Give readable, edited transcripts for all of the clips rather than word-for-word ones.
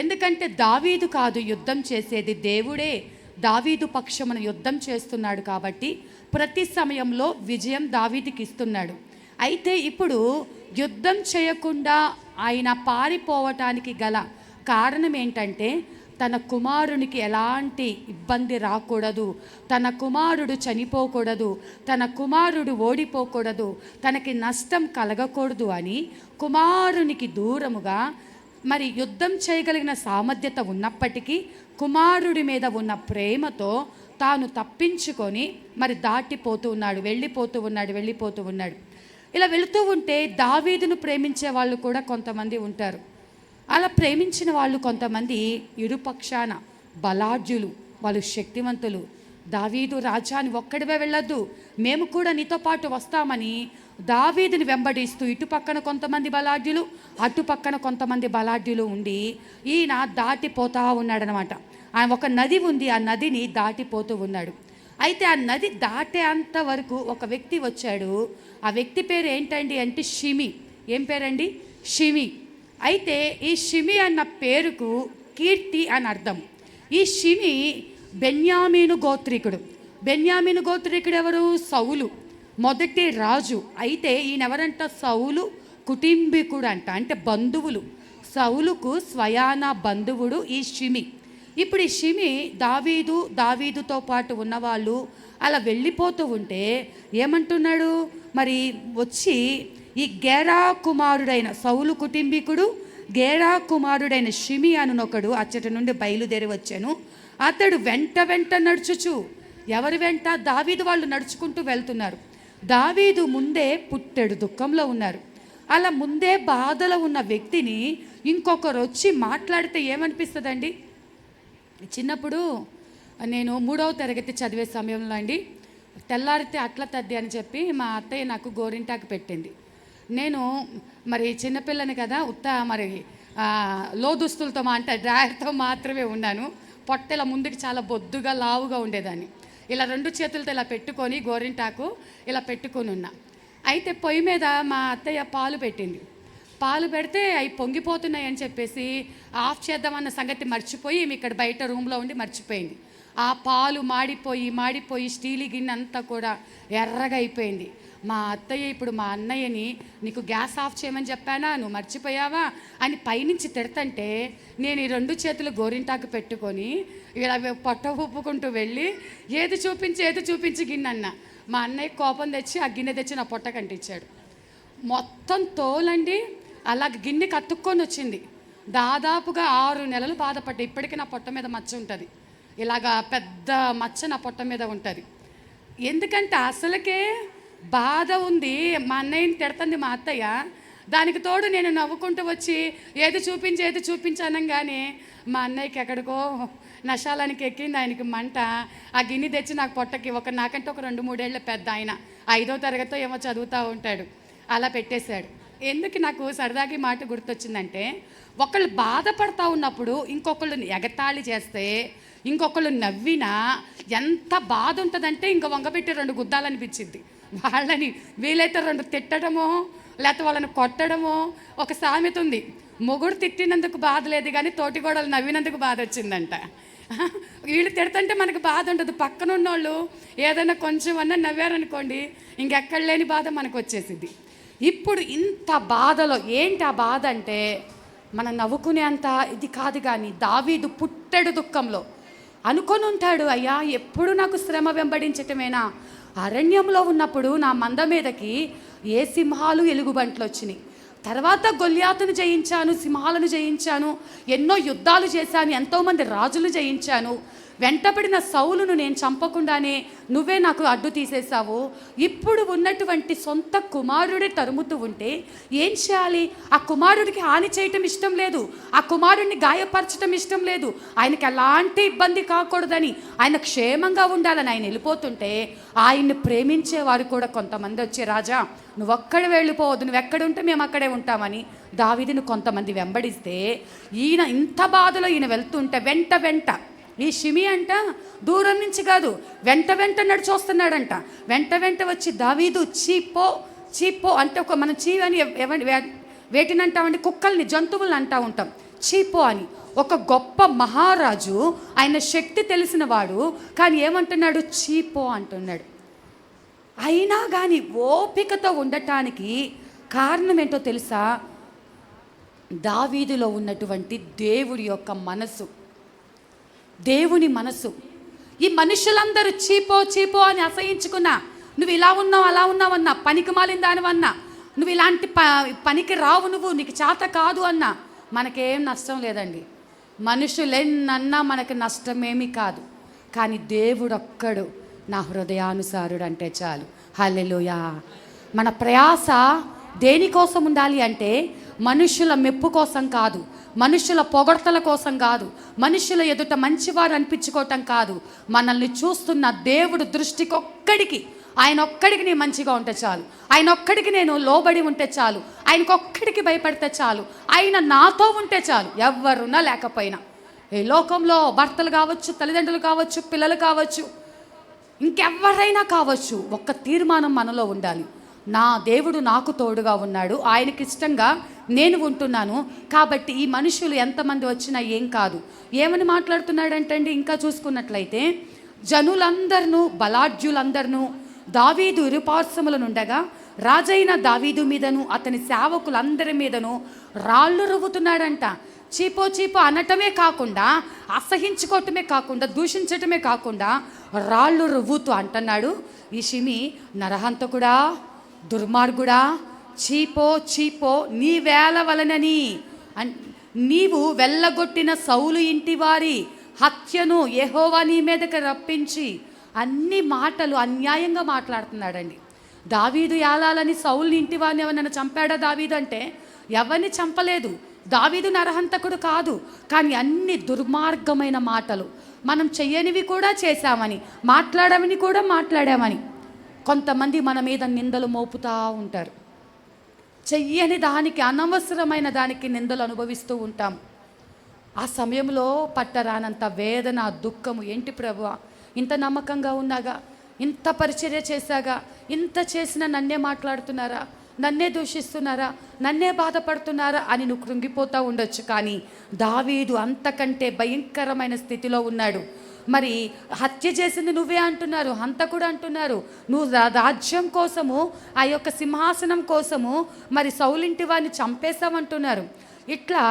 ఎందుకంటే దావీదు కాదు యుద్ధం చేసేది, దేవుడే దావీదు పక్షమున యుద్ధం చేస్తున్నాడు. కాబట్టి ప్రతి సమయంలో విజయం దావీదుకి ఇస్తున్నాడు. అయితే ఇప్పుడు యుద్ధం చేయకుండా ఆయన పారిపోవటానికి గల కారణం ఏంటంటే, తన కుమారునికి ఎలాంటి ఇబ్బంది రాకూడదు, తన కుమారుడు చనిపోకూడదు, తన కుమారుడు ఓడిపోకూడదు, తనకి నష్టం కలగకూడదు అని కుమారునికి దూరముగా, మరి యుద్ధం చేయగలిగిన సామర్థ్యత ఉన్నప్పటికీ కుమారుడి మీద ఉన్న ప్రేమతో తాను తప్పించుకొని మరి దాటిపోతూ ఉన్నాడు, వెళ్ళిపోతూ ఉన్నాడు. ఇలా వెళుతూ ఉంటే దావీదును ప్రేమించే వాళ్ళు కూడా కొంతమంది ఉంటారు. అలా ప్రేమించిన వాళ్ళు కొంతమంది ఇరుపక్షాన బలాఢ్యులు, వాళ్ళు శక్తివంతులు. దావీదు రాజాని ఒక్కడివే వెళ్ళొద్దు, మేము కూడా నీతో పాటు వస్తామని దావీదుని వెంబడిస్తూ ఇటు పక్కన కొంతమంది బలాఢ్యులు, అటు పక్కన కొంతమంది బలాఢ్యులు ఉండి ఈయన దాటిపోతా ఉన్నాడనమాట. ఆయన ఒక నది ఉంది, ఆ నదిని దాటిపోతూ ఉన్నాడు. అయితే ఆ నది దాటే అంతవరకు ఒక వ్యక్తి వచ్చాడు. ఆ వ్యక్తి పేరు ఏంటండి అంటే షిమి. ఏం పేరండి? షిమి. అయితే ఈ షిమి అన్న పేరుకు కీర్తి అని అర్థం. ఈ షిమి బెన్యామీను గోత్రికుడు. బెన్యామీను గోత్రికుడు ఎవరు? సౌలు, మొదటి రాజు. అయితే ఈయన ఎవరంట? సౌలు కుటుంబీకుడు అంట, అంటే బంధువులు. సౌలుకు స్వయాన బంధువుడు ఈ షిమి. ఇప్పుడు ఈ షిమి దావీదుతో పాటు ఉన్నవాళ్ళు అలా వెళ్ళిపోతూ ఉంటే ఏమంటున్నాడు? మరి వచ్చి ఈ గేరా కుమారుడైన సౌలు కుటుంబీకుడు, గేరా కుమారుడైన షిమి అనునొకడు అచ్చటి నుండి బయలుదేరి వచ్చాను. అతడు వెంట నడుచుచు, ఎవరి వెంట? దావీదు వాళ్ళు నడుచుకుంటూ వెళ్తున్నారు. దావీదు ముందే పుట్టెడు దుఃఖంలో ఉన్నారు. అలా ముందే బాధలో ఉన్న వ్యక్తిని ఇంకొకరు వచ్చి మాట్లాడితే ఏమనిపిస్తుందండి? చిన్నప్పుడు నేను 3వ తరగతి చదివే సమయంలో అండి, తెల్లారితే అట్ల తద్ది అని చెప్పి మా అత్తయ్య నాకు గోరింటాకు పెట్టింది. నేను మరి చిన్నపిల్లని కదా, మరి లో దుస్తులతో అంటే డ్రాయర్తో మాత్రమే ఉన్నాను. పొట్టెల ముందుకు చాలా బొద్దుగా లావుగా ఉండేదాన్ని. ఇలా 2 చేతులతో ఇలా పెట్టుకొని గోరింటాకు ఇలా పెట్టుకొని ఉన్నా. అయితే పొయ్యి మీద మా అత్తయ్య పాలు పెట్టింది. పాలు పెడితే అవి పొంగిపోతున్నాయి అని చెప్పేసి ఆఫ్ చేద్దామన్న సంగతి మర్చిపోయి ఇక్కడ బయట రూమ్లో ఉండి మర్చిపోయింది. ఆ పాలు మాడిపోయి స్టీల్ గిన్నె అంతా కూడా ఎర్రగా అయిపోయింది. మా అత్తయ్య ఇప్పుడు మా అన్నయ్యని, నీకు గ్యాస్ ఆఫ్ చేయమని చెప్పానా, నువ్వు మర్చిపోయావా అని పైనుంచి తిడతంటే నేను ఈ 2 చేతులు గోరింటాకు పెట్టుకొని ఇలా పొట్ట ఊపుకుంటూ వెళ్ళి ఏది చూపించి గిన్నె అన్న. మా అన్నయ్య కోపం తెచ్చి ఆ గిన్నె తెచ్చి నా పొట్ట కంటించాడు. మొత్తం తోలండి అలా గిన్నె కత్తుక్కొని వచ్చింది. దాదాపుగా 6 నెలలు బాధపడ్డా. ఇప్పటికీ నా పొట్ట మీద మచ్చ ఉంటుంది, ఇలాగా పెద్ద మచ్చ నా పొట్ట మీద ఉంటుంది. ఎందుకంటే అసలుకే బాధ ఉంది, మా అన్నయ్యని తిడుతుంది మా అత్తయ్య. దానికి తోడు నేను నవ్వుకుంటూ వచ్చి ఏది చూపించి అనగానే మా అన్నయ్యకి ఎక్కడికో నశాలానికి ఎక్కింది, ఆయనకి మంట. ఆ గిన్నె తెచ్చి నాకు పొట్టకి నాకంటే ఒక 2-3 ఏళ్ళ పెద్ద ఆయన, 5వ తరగతితో ఏమో చదువుతూ ఉంటాడు, అలా పెట్టేశాడు. ఎందుకు నాకు సరదాగా మాట గుర్తొచ్చిందంటే, ఒకళ్ళు బాధపడతా ఉన్నప్పుడు ఇంకొకళ్ళు ఎగతాళి చేస్తే, ఇంకొకళ్ళు నవ్వినా ఎంత బాధ ఉంటుందంటే ఇంక వంగబెట్టి 2 గుద్దాలనిపించింది. వాళ్ళని వీలైతే 2 తిట్టడమో లేకపోతే వాళ్ళని కొట్టడమో. ఒక సామెత ఉంది, మొగుడు తిట్టినందుకు బాధ లేదు కానీ తోటిగోడలు నవ్వినందుకు బాధ వచ్చిందంట. వీళ్ళు తిడతంటే మనకు బాధ ఉండదు, పక్కన ఉన్నోళ్ళు ఏదైనా కొంచెం అన్నా నవ్వారనుకోండి ఇంకెక్కడ లేని బాధ మనకు వచ్చేసింది. ఇప్పుడు ఇంత బాధలో ఏంటి ఆ బాధ అంటే, మనం నవ్వుకునే అంత ఇది కాదు. కానీ దావీదు పుట్టెడు దుఃఖంలో అనుకొని ఉంటాడు, అయ్యా ఎప్పుడు నాకు శ్రమ వెంబడించటమేనా? అరణ్యంలో ఉన్నప్పుడు నా మంద మీదకి ఏ సింహాలు ఎలుగుబంట్లు వచ్చినాయి, తర్వాత గొల్యాతును జయించాను, సింహాలను జయించాను, ఎన్నో యుద్ధాలు చేశాను, ఎంతోమంది రాజులు జయించాను. వెంటబడిన సౌలును నేను చంపకుండానే నువ్వే నాకు అడ్డు తీసేశావు. ఇప్పుడు ఉన్నటువంటి సొంత కుమారుడే తరుముతూ ఉంటే ఏం చేయాలి? ఆ కుమారుడికి హాని చేయటం ఇష్టం లేదు, ఆ కుమారుడిని గాయపరచడం ఇష్టం లేదు, ఆయనకి ఎలాంటి ఇబ్బంది కాకూడదని, ఆయన క్షేమంగా ఉండాలని ఆయన వెళ్ళిపోతుంటే ఆయన్ని ప్రేమించేవారు కూడా కొంతమంది వచ్చి, రాజా నువ్వొక్కడ వెళ్ళిపోవద్దు, నువ్వు ఎక్కడుంటే మేము అక్కడే ఉంటామని దావీదును కొంతమంది వెంబడిస్తే, ఈయన ఇంత బాధలో ఈయన వెళ్తుంటే వెంట ఈ షిమి అంట దూరం నుంచి కాదు, వెంట నడిచి వస్తున్నాడంట. వెంట వచ్చి దావీదు చీపో అంటే మనం చీ అని వేటిని అంటామండి, కుక్కల్ని, జంతువులను అంటూ ఉంటాం. చీపో అని. ఒక గొప్ప మహారాజు, ఆయన శక్తి తెలిసిన వాడు, కానీ ఏమంటున్నాడు? చీపో అంటున్నాడు. అయినా కానీ ఓపికతో ఉండటానికి కారణం ఏంటో తెలుసా? దావీదులో ఉన్నటువంటి దేవుడి యొక్క మనసు, దేవుని మనసు. ఈ మనుషులందరూ చీపో చీపో అని అసహించుకున్నా, నువ్వు ఇలా ఉన్నావు అలా ఉన్నావన్నా, పనికి మాలిన దానివన్నా, నువ్వు ఇలాంటి పనికి రావు, నువ్వు నీకు చేత కాదు అన్నా మనకేం నష్టం లేదండి. మనుషులెన్నన్నా మనకి నష్టమేమీ కాదు. కానీ దేవుడు ఒక్కడు నా హృదయానుసారుడు అంటే చాలు. హల్లెలూయా. మన ప్రయాస దేనికోసం ఉండాలి అంటే మనుషుల మెప్పు కోసం కాదు, మనుషుల పొగడ్తల కోసం కాదు, మనుషుల ఎదుట మంచివారు అనిపించుకోవటం కాదు. మనల్ని చూస్తున్న దేవుడు దృష్టికి ఒక్కడికి, ఆయన ఒక్కడికి నేను మంచిగా ఉంటే చాలు, ఆయన ఒక్కడికి నేను లోబడి ఉంటే చాలు, ఆయనకు ఒక్కడికి భయపడితే చాలు, ఆయన నాతో ఉంటే చాలు. ఎవరున్నా లేకపోయినా, ఈ లోకంలో భర్తలు కావచ్చు, తల్లిదండ్రులు కావచ్చు, పిల్లలు కావచ్చు, ఇంకెవరైనా కావచ్చు, ఒక్క తీర్మానం మనలో ఉండాలి. నా దేవుడు నాకు తోడుగా ఉన్నాడు, ఆయనకి ఇష్టంగా నేను ఉంటున్నాను, కాబట్టి ఈ మనుషులు ఎంతమంది వచ్చినా ఏం కాదు. ఏమని మాట్లాడుతున్నాడంటండి? ఇంకా చూసుకున్నట్లయితే, జనులందరినూ, బలాఢ్యులందరినూ దావీదు ఇరుపార్శ్వములనుండగా రాజైన దావీదు మీదను అతని సేవకులందరి మీదను రాళ్ళు రువ్వుతున్నాడంట. చీపో చీపో అనటమే కాకుండా, అసహించుకోవటమే కాకుండా, దూషించటమే కాకుండా రాళ్ళు రువ్వుతూ అంటున్నాడు, ఈ షిమి నరహంతకుడా, దుర్మార్గుడా, చీపో చీపో నీ వేల వలనని నీవు వెళ్ళగొట్టిన సౌలు ఇంటి వారి హత్యను యెహోవా నీ మీదకి రప్పించి, అన్ని మాటలు అన్యాయంగా మాట్లాడుతున్నాడండి. దావీదు ఏలాలని సౌలు ఇంటి వారిని ఎవరైనా చంపాడా దావీదు అంటే? ఎవరిని చంపలేదు. దావీదు నరహంతకుడు కాదు, కానీ అన్ని దుర్మార్గమైన మాటలు, మనం చెయ్యనివి కూడా చేశామని, మాట్లాడమని కూడా మాట్లాడామని కొంతమంది మన మీద నిందలు మోపుతూ ఉంటారు. చెయ్యని దానికి, అనవసరమైన దానికి నిందలు అనుభవిస్తూ ఉంటాం. ఆ సమయంలో పట్టరానంత వేదన, దుఃఖము. ఏంటి ప్రభువా, ఇంత నమ్మకంగా ఉన్నాగా, ఇంత పరిచర్య చేశాగా, ఇంత చేసిన నన్నే మాట్లాడుతున్నారా, నన్నే దూషిస్తున్నారా, నన్నే బాధపడుతున్నారా అని నువ్వు కృంగిపోతూ ఉండొచ్చు. కానీ దావీదు అంతకంటే భయంకరమైన స్థితిలో ఉన్నాడు. మరి హత్య చేసింది నువ్వే అంటున్నారు, హంతకుడు అంటున్నారు, నువ్వు రాజ్యం కోసము, ఆ యొక్క సింహాసనం కోసము మరి సౌలింటి వారిని చంపేశామంటున్నారు. ఇట్లా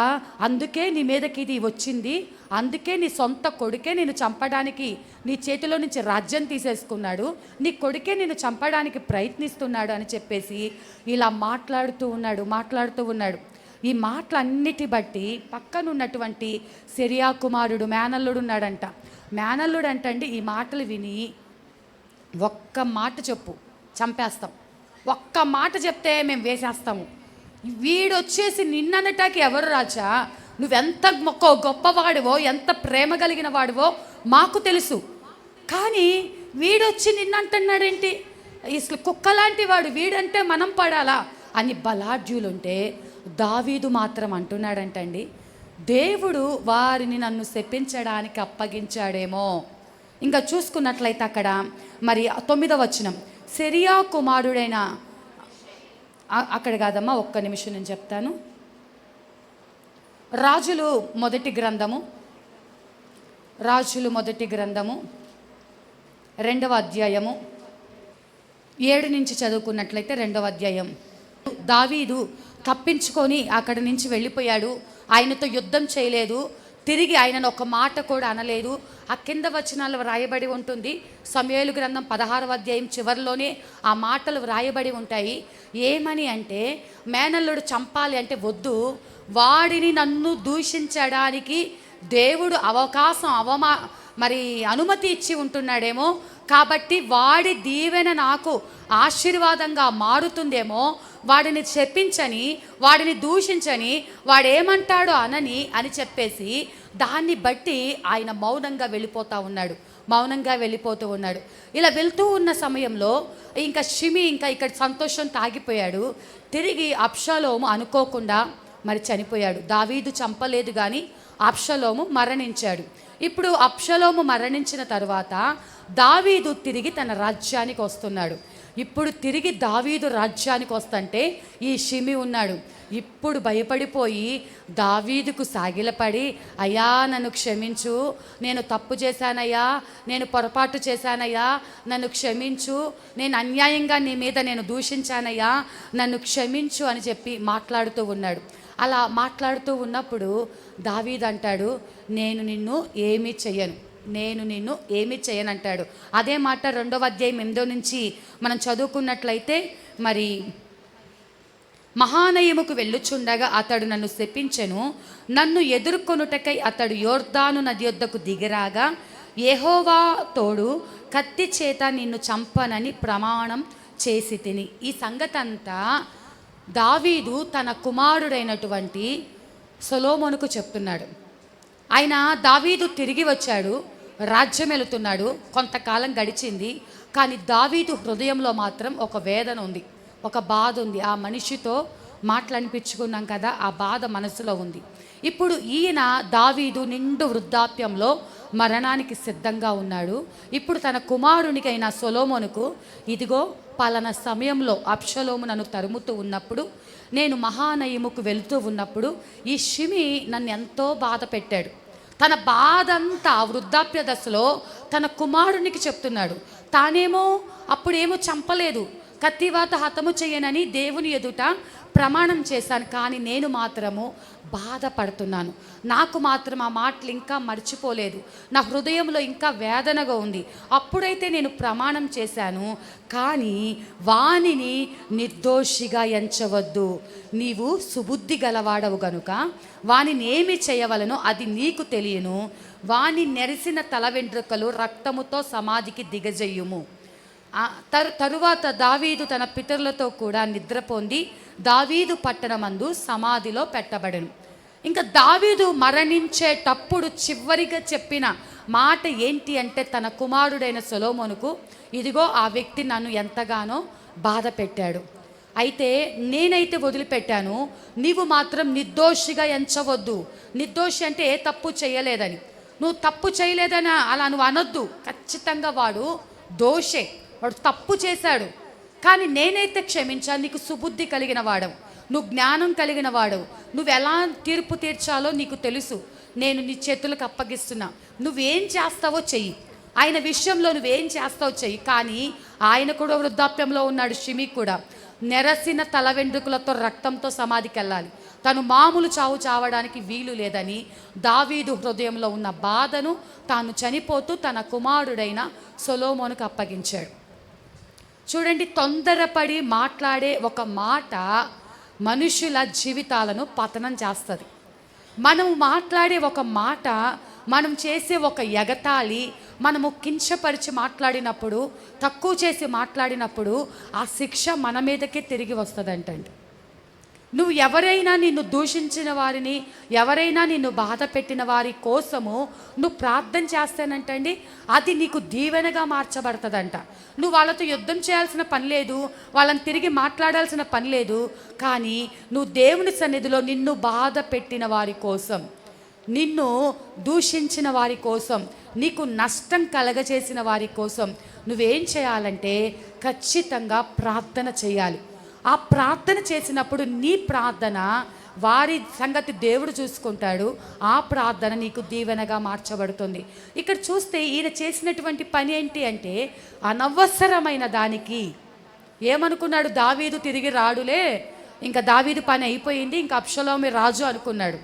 అందుకే నీ మీదకి ఇది వచ్చింది, అందుకే నీ సొంత కొడుకే నేను చంపడానికి నీ చేతిలో నుంచి రాజ్యం తీసేసుకున్నాడు, నీ కొడుకే నేను చంపడానికి ప్రయత్నిస్తున్నాడు అని చెప్పేసి ఇలా మాట్లాడుతూ ఉన్నాడు. ఈ మాటలన్నిటి బట్టి పక్కనున్నటువంటి సిరియా కుమారుడు మేనల్లుడు ఉన్నాడంట. మేనల్లుడు అంటండి ఈ మాటలు విని, ఒక్క మాట చెప్పు చంపేస్తాం, ఒక్క మాట చెప్తే మేము వేసేస్తాము, వీడొచ్చేసి నిన్ననటానికి ఎవరు రాజా, నువ్వెంత గొప్పవాడివో, ఎంత ప్రేమ కలిగిన వాడివో మాకు తెలుసు, కానీ వీడొచ్చి నిన్నంటున్నాడేంటి, అసలు కుక్కలాంటి వాడు వీడంటే మనం పడాలా అని బలాఢ్యులుంటే, దావీదు మాత్రం అంటున్నాడంటండి, దేవుడు వారిని నన్ను శపించడానికి అప్పగించాడేమో. ఇంకా చూసుకున్నట్లయితే అక్కడ మరి 9వ వచనం, సిరియా కుమారుడైన, అక్కడ కాదమ్మా, ఒక్క నిమిషం నేను చెప్తాను. రాజులు మొదటి గ్రంథము 2వ అధ్యాయము 7 నుంచి చదువుకున్నట్లయితే 2వ అధ్యాయం. దావీదు తప్పించుకొని అక్కడి నుంచి వెళ్ళిపోయాడు, ఆయనతో యుద్ధం చేయలేదు, తిరిగి ఆయనను ఒక మాట కూడా అనలేదు. ఆ కింద వచనాలు వ్రాయబడి ఉంటుంది, సమూయేలు గ్రంథం 16వ అధ్యాయం చివరిలోనే ఆ మాటలు వ్రాయబడి ఉంటాయి. ఏమని అంటే, మేనల్లుడు చంపాలి అంటే వద్దు, వాడిని నన్ను దూషించడానికి దేవుడు మరి అనుమతి ఇచ్చి ఉంటున్నాడేమో, కాబట్టి వాడి దీవెన నాకు ఆశీర్వాదంగా మారుతుందేమో, వాడిని చెప్పించని, వాడిని దూషించని, వాడేమంటాడో అని చెప్పేసి దాన్ని బట్టి ఆయన మౌనంగా వెళ్ళిపోతూ ఉన్నాడు. ఇలా వెళ్తూ ఉన్న సమయంలో ఇంకా షిమి ఇక్కడ సంతోషం తాగిపోయాడు. తిరిగి అబ్షాలోము అనుకోకుండా మరి చనిపోయాడు. దావీదు చంపలేదు, కానీ అబ్షాలోము మరణించాడు. ఇప్పుడు అబ్షాలోము మరణించిన తర్వాత దావీదు తిరిగి తన రాజ్యానికి వస్తున్నాడు. ఇప్పుడు తిరిగి దావీదు రాజ్యానికి వస్తుంటే ఈ షిమి ఉన్నాడు. ఇప్పుడు భయపడిపోయి దావీదుకు సాగిలపడి, అయ్యా నన్ను క్షమించు, నేను తప్పు చేశానయ్యా, నేను పొరపాటు చేశానయ్యా, నన్ను క్షమించు, నేను అన్యాయంగా నీ మీద నేను దూషించానయ్యా, నన్ను క్షమించు అని చెప్పి మాట్లాడుతూ ఉన్నాడు. అలా మాట్లాడుతూ ఉన్నప్పుడు దావీదు అంటాడు, నేను నిన్ను ఏమీ చెయ్యను, నేను నిన్ను ఏమీ చేయనంటాడు. అదే మాట 2వ అధ్యాయం 8 నుంచి మనం చదువుకున్నట్లయితే, మరి మహానయముకు వెళ్ళుచుండగా అతడు నన్ను శపించెను, నన్ను ఎదుర్కొనుటకై అతడు యోర్దాను నది యొద్దకు దిగిరాగా యెహోవా తోడు, కత్తి చేత నిన్ను చంపనని ప్రమాణం చేసి తిని. ఈ సంగతి అంతా దావీదు తన కుమారుడైనటువంటి సొలొమోనుకు చెప్తున్నాడు. ఆయన దావీదు తిరిగి వచ్చాడు, రాజ్యం వెళుతున్నాడు, కొంతకాలం గడిచింది. కానీ దావీదు హృదయంలో మాత్రం ఒక వేదన ఉంది, ఒక బాధ ఉంది. ఆ మనిషితో మాటలనిపించుకున్నాం కదా, ఆ బాధ మనసులో ఉంది. ఇప్పుడు ఈయన దావీదు నిండు వృద్ధాప్యంలో మరణానికి సిద్ధంగా ఉన్నాడు. ఇప్పుడు తన కుమారునికైన సొలొమోనుకు, ఇదిగో పలానా సమయంలో అబ్షలోము నన్ను తరుముతూ ఉన్నప్పుడు, నేను మహానయముకు వెళుతూ ఉన్నప్పుడు ఈ షిమి నన్ను ఎంతో బాధ పెట్టాడు. తన బాధ అంతా వృద్ధాప్య దశలో తన కుమారునికి చెప్తున్నాడు. తానేమో అప్పుడేమో చంపలేదు, కత్తివాత హతము చేయనని దేవుని ఎదుట ప్రమాణం చేశాను, కానీ నేను మాత్రము బాధపడుతున్నాను. నాకు మాత్రం ఆ మాటలు ఇంకా మర్చిపోలేదు, నా హృదయంలో ఇంకా వేదనగా ఉంది. అప్పుడైతే నేను ప్రమాణం చేశాను, కానీ వానిని నిర్దోషిగా ఎంచవద్దు, నీవు సుబుద్ధి గలవాడవు గనుక వానిని ఏమి చేయవలనో అది నీకు తెలియను, వాని నెరిసిన తల వెంట్రుకలు రక్తముతో సమాధికి దిగజేయుము. తరువాత దావీదు తన పితరులతో కూడా నిద్ర పొంది దావీదు పట్టణమందు సమాధిలో పెట్టబడెను. ఇంకా దావీదు మరణించేటప్పుడు చివరిగా చెప్పిన మాట ఏంటి అంటే, తన కుమారుడైన సొలొమోనుకు, ఇదిగో ఆ వ్యక్తి నన్ను ఎంతగానో బాధ పెట్టాడు, అయితే నేనైతే వదిలిపెట్టాను, నీవు మాత్రం నిర్దోషిగా ఎంచవద్దు. నిర్దోషి అంటే ఏ తప్పు చేయలేదని, నువ్వు తప్పు చేయలేదని అలా నువ్వు అనొద్దు. ఖచ్చితంగా వాడు దోషే, వాడు తప్పు చేశాడు, కానీ నేనైతే క్షమించాను. నీకు సుబుద్ధి కలిగిన వాడవు, నువ్వు జ్ఞానం కలిగిన వాడవు, నువ్వు ఎలా తీర్పు తీర్చాలో నీకు తెలుసు, నేను నీ చేతులకు అప్పగిస్తున్నా, నువ్వేం చేస్తావో చెయ్యి, ఆయన విషయంలో నువ్వేం చేస్తావో చెయ్యి. కానీ ఆయన కూడా వృద్ధాప్యంలో ఉన్నాడు, షిమి కూడా. నెరసిన తల వెంట్రుకలతో రక్తంతో సమాధికి వెళ్ళాలి, తను మామూలు చావు చావడానికి వీలు లేదని దావీదు హృదయంలో ఉన్న బాధను తాను చనిపోతూ తన కుమారుడైన సొలొమోనుకు అప్పగించాడు. చూడండి, తొందరపడి మాట్లాడే ఒక మాట మనుషుల జీవితాలను పతనం చేస్తుంది. మనం మాట్లాడే ఒక మాట, మనం చేసే ఒక ఎగతాళి, మనము కించపరిచి మాట్లాడినప్పుడు, తక్కువ చేసి మాట్లాడినప్పుడు ఆ శిక్ష మన మీదకే తిరిగి వస్తుందంటండి. నువ్వు ఎవరైనా నిన్ను దూషించిన వారిని, ఎవరైనా నిన్ను బాధ పెట్టిన వారి కోసము నువ్వు ప్రార్థన చేస్తానంటండి, అది నీకు దీవెనగా మార్చబడుతుందంట. నువ్వు వాళ్ళతో యుద్ధం చేయాల్సిన పని లేదు, వాళ్ళని తిరిగి మాట్లాడాల్సిన పని లేదు. కానీ నువ్వు దేవుని సన్నిధిలో నిన్ను బాధ పెట్టిన వారి కోసం, నిన్ను దూషించిన వారి కోసం, నీకు నష్టం కలగజేసిన వారి కోసం నువ్వేం చేయాలంటే ఖచ్చితంగా ప్రార్థన చేయాలి. ఆ ప్రార్థన చేసినప్పుడు నీ ప్రార్థన, వారి సంగతి దేవుడు చూసుకుంటాడు, ఆ ప్రార్థన నీకు దీవెనగా మార్చబడుతుంది. ఇక్కడ చూస్తే ఈయన చేసినటువంటి పని ఏంటి అంటే, అనవసరమైన దానికి ఏమనుకున్నాడు, దావీదు తిరిగి రాడులే, ఇంకా దావీదు పని అయిపోయింది, ఇంకా అబ్షలోమే రాజు అనుకున్నాడు.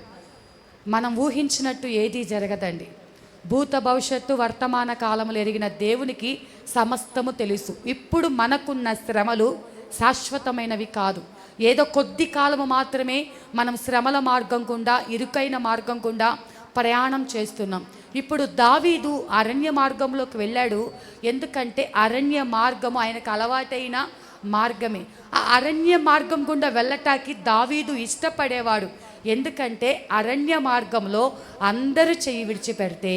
మనం ఊహించినట్టు ఏదీ జరగదండి. భూత భవిష్యత్తు వర్తమాన కాలములు ఎరిగిన దేవునికి సమస్తము తెలుసు. ఇప్పుడు మనకున్న శ్రమలు శాశ్వతమైనవి కాదు, ఏదో కొద్ది కాలము మాత్రమే మనం శ్రమల మార్గం గుండా, ఇరుకైన మార్గం గుండా ప్రయాణం చేస్తున్నాం. ఇప్పుడు దావీదు అరణ్య మార్గంలోకి వెళ్ళాడు, ఎందుకంటే అరణ్య మార్గము ఆయనకు అలవాటైన మార్గమే. ఆ అరణ్య మార్గం గుండా వెళ్ళటానికి దావీదు ఇష్టపడేవాడు, ఎందుకంటే అరణ్య మార్గంలో అందరూ చెయ్యి విడిచిపెడితే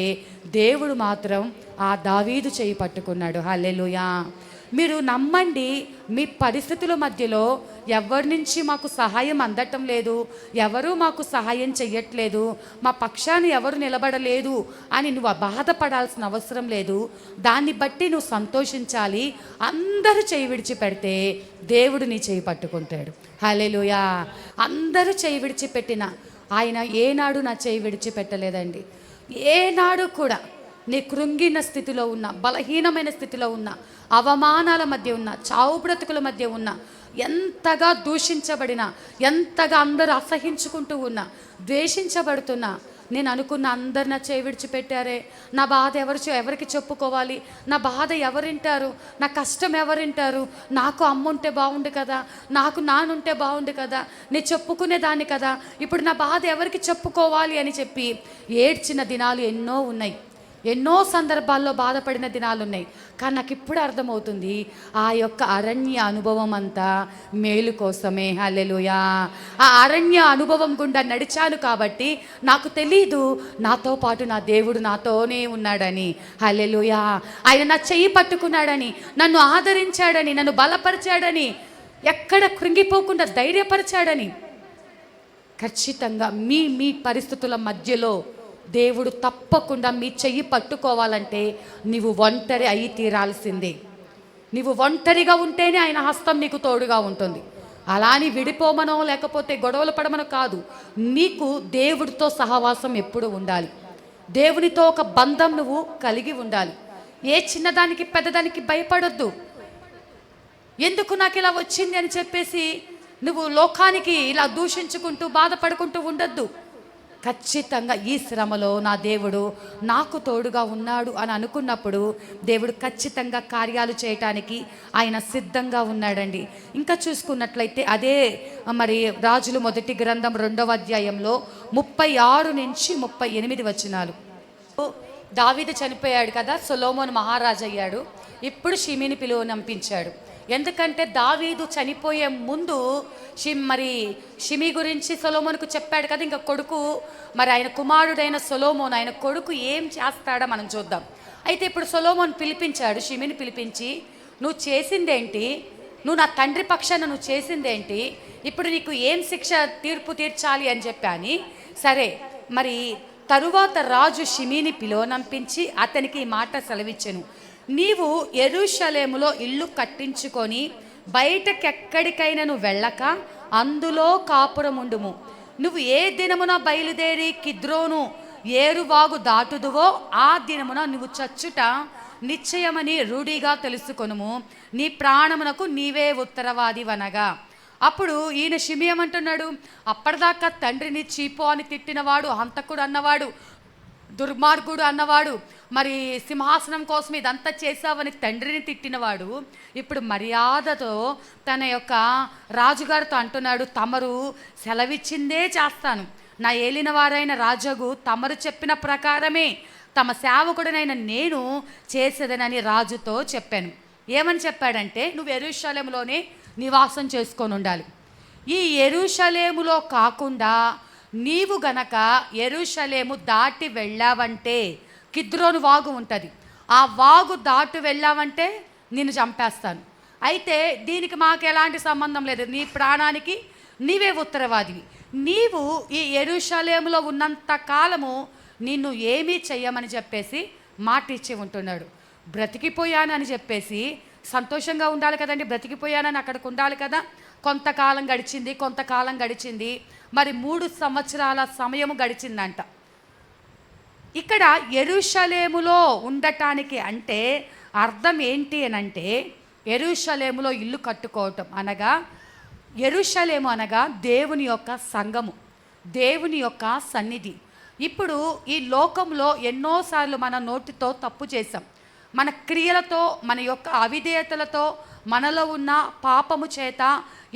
దేవుడు మాత్రం ఆ దావీదు చెయ్యి పట్టుకున్నాడు. హల్లెలూయా. మీరు నమ్మండి, మీ పరిస్థితుల మధ్యలో ఎవరి నుంచి మాకు సహాయం అందటం లేదు, ఎవరు మాకు సహాయం చెయ్యట్లేదు, మా పక్షాన్ని ఎవరు నిలబడలేదు అని నువ్వు బాధపడాల్సిన అవసరం లేదు. దాన్ని బట్టి నువ్వు సంతోషించాలి. అందరూ చేయి విడిచిపెడితే దేవుడు నీ చేయి పట్టుకుంటాడు. హల్లెలూయా. అందరూ చేయి విడిచిపెట్టిన ఆయన ఏనాడు నా చేయి విడిచిపెట్టలేదండి. ఏనాడు కూడా నీ కృంగిన స్థితిలో ఉన్న, బలహీనమైన స్థితిలో ఉన్న, అవమానాల మధ్య ఉన్న, చావు బ్రతుకుల మధ్య ఉన్న, ఎంతగా దూషించబడినా, ఎంతగా అందరూ అసహించుకుంటూ ఉన్నా, ద్వేషించబడుతున్నా, నేను అనుకున్న అందరు నా చేయి విడిచిపెట్టారే, నా బాధ ఎవరికి చెప్పుకోవాలి, నా బాధ ఎవరింటారు, నా కష్టం ఎవరింటారు, నాకు అమ్ముంటే బాగుండు కదా, నాకు నానుంటే బాగుండు కదా, నేను చెప్పుకునేదాన్ని కదా, ఇప్పుడు నా బాధ ఎవరికి చెప్పుకోవాలి అని చెప్పి ఏడ్చిన దినాలు ఎన్నో ఉన్నాయి. ఎన్నో సందర్భాల్లో బాధపడిన దినాలు ఉన్నాయి. కానీ నాకు ఇప్పుడు అర్థమవుతుంది, ఆ యొక్క అరణ్య అనుభవం అంతా మేలు కోసమే. హల్లెలూయా. ఆ అరణ్య అనుభవం గుండా నడిచాను కాబట్టి నాకు తెలీదు నాతో పాటు నా దేవుడు నాతోనే ఉన్నాడని. హల్లెలూయా. ఆయన నా చెయ్యి పట్టుకున్నాడని, నన్ను ఆదరించాడని, నన్ను బలపరిచాడని, ఎక్కడ కృంగిపోకుండా ధైర్యపరిచాడని. ఖచ్చితంగా మీ పరిస్థితుల మధ్యలో దేవుడు తప్పకుండా మీ చెయ్యి పట్టుకోవాలంటే నీవు ఒంటరి అయి తీరాల్సిందే. నీవు ఒంటరిగా ఉంటేనే ఆయన హస్తం నీకు తోడుగా ఉంటుంది. అలా అని విడిపోమనో లేకపోతే గొడవలు పడమనో కాదు. నీకు దేవుడితో సహవాసం ఎప్పుడు ఉండాలి. దేవునితో ఒక బంధం నువ్వు కలిగి ఉండాలి. ఏ చిన్నదానికి పెద్దదానికి భయపడొద్దు. ఎందుకు నాకు ఇలా వచ్చింది అని చెప్పేసి నువ్వు లోకానికి ఇలా దూషించుకుంటూ బాధపడుకుంటూ ఉండొద్దు. ఖచ్చితంగా ఈ శ్రమలో నా దేవుడు నాకు తోడుగా ఉన్నాడు అని అనుకున్నప్పుడు దేవుడు ఖచ్చితంగా కార్యాలు చేయటానికి ఆయన సిద్ధంగా ఉన్నాడండి. ఇంకా చూసుకున్నట్లయితే అదే మరి రాజులు మొదటి గ్రంథం 2వ అధ్యాయంలో 36 నుంచి 38 వచనాలు. దావీదు చనిపోయాడు కదా, సొలొమోను మహారాజు అయ్యాడు. ఇప్పుడు షిమీని పిలువనంపించాడు. ఎందుకంటే దావీదు చనిపోయే ముందు షిమీ గురించి సొలొమోనుకు చెప్పాడు కదా. ఇంకా కొడుకు మరి ఆయన కుమారుడైన సొలొమోను, ఆయన కొడుకు ఏం చేస్తాడో మనం చూద్దాం. అయితే ఇప్పుడు సొలొమోను పిలిపించాడు, షిమీని పిలిపించి, నువ్వు చేసిందేంటి, నువ్వు నా తండ్రి పక్షాన నువ్వు చేసిందేంటి, ఇప్పుడు నీకు ఏం శిక్ష తీర్పు తీర్చాలి అని చెప్పాని. సరే, మరి తరువాత రాజు షిమీని పిలువనంపించి అతనికి ఈ మాట సెలవిచ్చెను, నీవు యెరూషలేములో ఇల్లు కట్టించుకొని బయటకెక్కడికైనా నువ్వు వెళ్ళక అందులో కాపురముండుము. నువ్వు ఏ దినమున బయలుదేరి కిద్రోను ఏరువాగు దాటుదువో ఆ దినమున నువ్వు చచ్చుట నిశ్చయమని రూఢిగా తెలుసుకొనుము. నీ ప్రాణమునకు నీవే ఉత్తరవాదివనగా. అప్పుడు ఈయన షిమీ ఏమంటున్నాడు, అప్పటిదాకా తండ్రిని చీపో అని తిట్టినవాడు, హంతకుడు అన్నవాడు, దుర్మార్గుడు అన్నవాడు, మరి సింహాసనం కోసం ఇదంతా చేసావని తండ్రిని తిట్టినవాడు ఇప్పుడు మర్యాదతో తన యొక్క రాజుగారితో అంటున్నాడు, తమరు సెలవిచ్చిందే చేస్తాను, నా ఏలిన వారైన రాజగు తమరు చెప్పిన ప్రకారమే తమ సేవకుడనైన నేను చేసేదనని రాజుతో చెప్పాను. ఏమని చెప్పాడంటే, నువ్వు యెరూషలేములోనే నివాసం చేసుకొని ఉండాలి. ఈ యెరూషలేములో కాకుండా నీవు గనక యెరూషలేము దాటి వెళ్ళావంటే కిద్రోను వాగు ఉంటుంది, ఆ వాగు దాటి వెళ్ళావంటే నిన్ను చంపేస్తాను. అయితే దీనికి మాకు ఎలాంటి సంబంధం లేదు, నీ ప్రాణానికి నీవే ఉత్తరవాదివి. నీవు ఈ యెరూషలేములో ఉన్నంత కాలము నిన్ను ఏమీ చెయ్యమని చెప్పేసి మాట ఇచ్చి ఉంటున్నాడు. బ్రతికిపోయాను అని చెప్పేసి సంతోషంగా ఉండాలి కదండి, బ్రతికిపోయానని అక్కడికి ఉండాలి కదా. కొంతకాలం గడిచింది, మరి 3 సంవత్సరాల సమయము గడిచిందంట. ఇక్కడ యెరూషలేములో ఉండటానికి అంటే అర్థం ఏంటి అని అంటే, యెరూషలేములో ఇల్లు కట్టుకోవటం అనగా, యెరూషలేము అనగా దేవుని యొక్క సంఘము, దేవుని యొక్క సన్నిధి. ఇప్పుడు ఈ లోకంలో ఎన్నోసార్లు మన నోటితో తప్పు చేశాం, మన క్రియలతో, మన యొక్క అవిధేయతలతో, మనలో ఉన్న పాపము చేత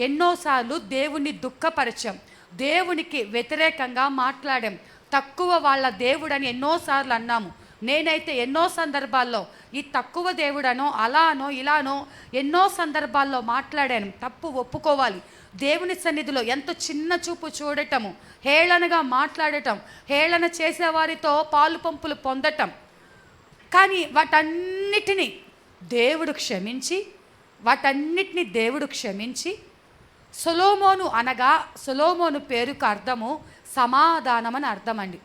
ఎన్నోసార్లు దేవుణ్ణి దుఃఖపరిచాం, దేవునికి వ్యతిరేకంగా మాట్లాడాం, తక్కువ వాళ్ళ దేవుడని ఎన్నోసార్లు అన్నాము. నేనైతే ఎన్నో సందర్భాల్లో ఈ తక్కువ దేవుడనో అలానో ఇలానో ఎన్నో సందర్భాల్లో మాట్లాడాను. తప్పు ఒప్పుకోవాలి. దేవుని సన్నిధిలో ఎంతో చిన్న చూపు చూడటము, హేళనగా మాట్లాడటం, హేళన చేసేవారితో పాలు పంపులు పొందటం. కానీ వాటన్నిటినీ దేవుడు క్షమించి వాటన్నిటిని దేవుడు క్షమించి సొలొమోను అనగా సొలొమోను పేరుకు అర్థము సమాధానం అని అర్థం అండి.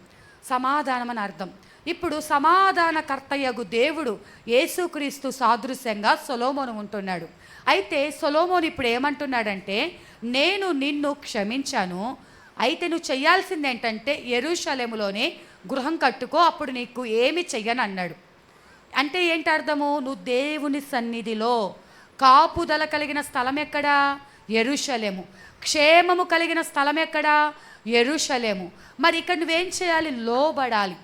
సమాధానం అని అర్థం. ఇప్పుడు సమాధానకర్తయగు దేవుడు యేసుక్రీస్తు సాదృశ్యంగా సొలొమోను ఉంటున్నాడు. అయితే సొలొమోను ఇప్పుడు ఏమంటున్నాడంటే, నేను నిన్ను క్షమించాను, అయితే నువ్వు చేయాల్సింది ఏంటంటే యెరూషలేములోనే గృహం కట్టుకో, అప్పుడు నీకు ఏమి చెయ్యను అన్నాడు. అంటే ఏంటి అర్థము? నువ్వు దేవుని సన్నిధిలో కాపుదల కలిగిన స్థలం ఎక్కడా? యెరూషలేము. క్షేమము కలిగిన స్థలం ఎక్కడా? యెరూషలేము. మరి ఇక్కడ నువ్వేం చేయాలి? లోబడాలి.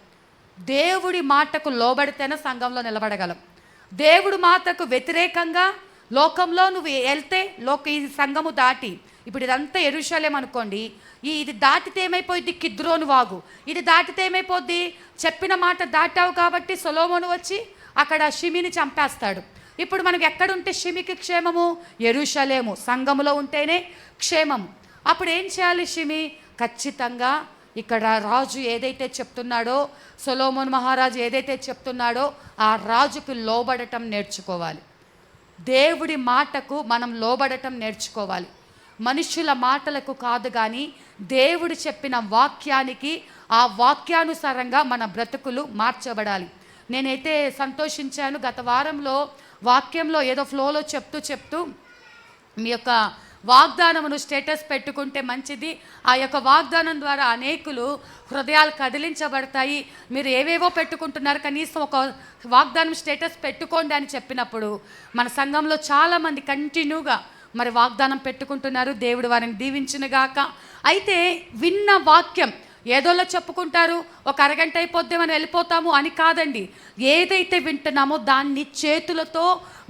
దేవుడి మాటకు లోబడితేనే సంఘంలో నిలబడగలం. దేవుడి మాటకు వ్యతిరేకంగా లోకంలో నువ్వు వెళ్తే ఈ సంఘము దాటి, ఇప్పుడు ఇదంతా యెరూషలేం అనుకోండి, ఇది దాటితే ఏమైపోద్ది? కిద్రోను వాగు. ఇది దాటితే ఏమైపోద్ది? చెప్పిన మాట దాటావు కాబట్టి సొలొమోను వచ్చి అక్కడ షిమిని చంపేస్తాడు. ఇప్పుడు మనకు ఎక్కడుంటే షిమికి క్షేమము? యెరూషలేము. సంఘములో ఉంటేనే క్షేమము. అప్పుడు ఏం చేయాలి? షిమి ఖచ్చితంగా ఇక్కడ రాజు ఏదైతే చెప్తున్నాడో, సొలొమోను మహారాజు ఏదైతే చెప్తున్నాడో ఆ రాజుకు లోబడటం నేర్చుకోవాలి. దేవుడి మాటకు మనం లోబడటం నేర్చుకోవాలి. మనుషుల మాటలకు కాదు, కానీ దేవుడు చెప్పిన వాక్యానికి, ఆ వాక్యానుసారంగా మన బ్రతుకులు మార్చబడాలి. నేనైతే సంతోషించాను. గత వారంలో వాక్యంలో ఏదో ఫ్లోలో చెప్తూ మీ యొక్క వాగ్దానమును స్టేటస్ పెట్టుకుంటే మంచిది, ఆ యొక్క వాగ్దానం ద్వారా అనేకులు హృదయాలు కదిలించబడతాయి. మీరు ఏవేవో పెట్టుకుంటున్నారు, కనీసం ఒక వాగ్దానం స్టేటస్ పెట్టుకోండి అని చెప్పినప్పుడు మన సంఘంలో చాలామంది కంటిన్యూగా మరి వాగ్దానం పెట్టుకుంటున్నారు. దేవుడు వారిని దీవించునుగాక. అయితే విన్న వాక్యం ఏదోలో చెప్పుకుంటారు, ఒక అరగంట అయిపోద్ది మనం వెళ్ళిపోతాము అని కాదండి. ఏదైతే వింటున్నామో దాన్ని చేతులతో,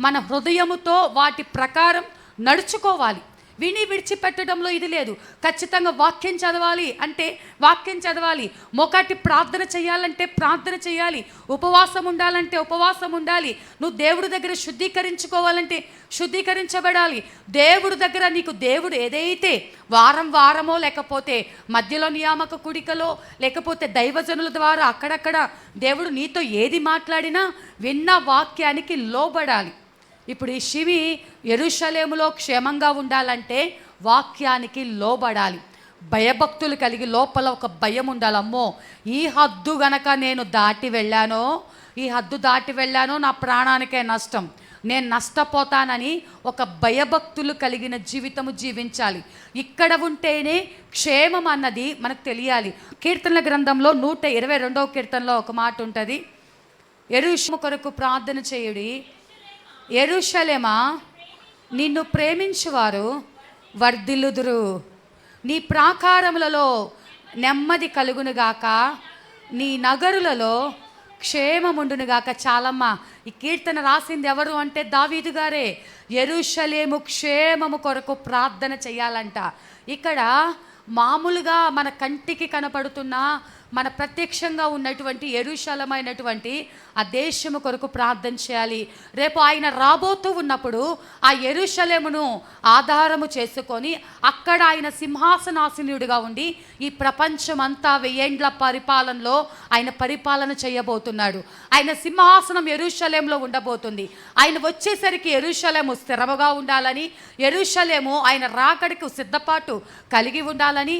మన హృదయముతో వాటి ప్రకారం నడుచుకోవాలి. విని విడిచిపెట్టడంలో ఇది లేదు. ఖచ్చితంగా వాక్యం చదవాలి అంటే వాక్యం చదవాలి. మొకటి ప్రార్థన చేయాలంటే ప్రార్థన చేయాలి. ఉపవాసం ఉండాలంటే ఉపవాసం ఉండాలి. నువ్వు దేవుడి దగ్గర శుద్ధీకరించుకోవాలంటే శుద్ధీకరించబడాలి. దేవుడి దగ్గర నీకు దేవుడు ఏదైతే వారమో లేకపోతే మధ్యలో నియామక కుడికలో లేకపోతే దైవజనుల ద్వారా అక్కడక్కడ దేవుడు నీతో ఏది మాట్లాడినా విన్న వాక్యానికి లోబడాలి. ఇప్పుడు ఈ షిమి యెరూషలేములో క్షేమంగా ఉండాలంటే వాక్యానికి లోబడాలి. భయభక్తులు కలిగి లోపల ఒక భయం ఉండాలి. అమ్మో, ఈ హద్దు గనక నేను దాటి వెళ్ళానో నా ప్రాణానికే నష్టం, నేను నష్టపోతానని ఒక భయభక్తులు కలిగిన జీవితము జీవించాలి. ఇక్కడ ఉంటేనే క్షేమం అన్నది మనకు తెలియాలి. కీర్తనల గ్రంథంలో 122వ కీర్తనలో ఒక మాట ఉంటుంది, యెరూషలేము కొరకు ప్రార్థన చేయుడి, యెరూషలేమా నిన్ను ప్రేమించువారు వర్ధిల్లుదురు, నీ ప్రాకారములలో నెమ్మది కలుగునుగాక, నీ నగరులలో క్షేమముండునుగాక. చాలమ్మ, ఈ కీర్తన రాసింది ఎవరు అంటే దావీదు గారే. యెరూషలేము క్షేమము కొరకు ప్రార్థన చేయాలంట. ఇక్కడ మామూలుగా మన కంటికి కనపడుతున్న మన ప్రత్యక్షంగా ఉన్నటువంటి యెరూషలేమైనటువంటి ఆ దేశము కొరకు ప్రార్థన చేయాలి. రేపు ఆయన రాబోతూ ఉన్నప్పుడు ఆ యెరూషలేమును ఆధారము చేసుకొని అక్కడ ఆయన సింహాసనాసీనుడిగా ఉండి ఈ ప్రపంచమంతా 1000 ఏండ్ల పరిపాలనలో ఆయన పరిపాలన చేయబోతున్నాడు. ఆయన సింహాసనం యెరూషలేములో ఉండబోతుంది. ఆయన వచ్చేసరికి యెరూషలేము స్థిరముగా ఉండాలని, యెరూషలేము ఆయన రాకడికి సిద్ధపాటు కలిగి ఉండాలని,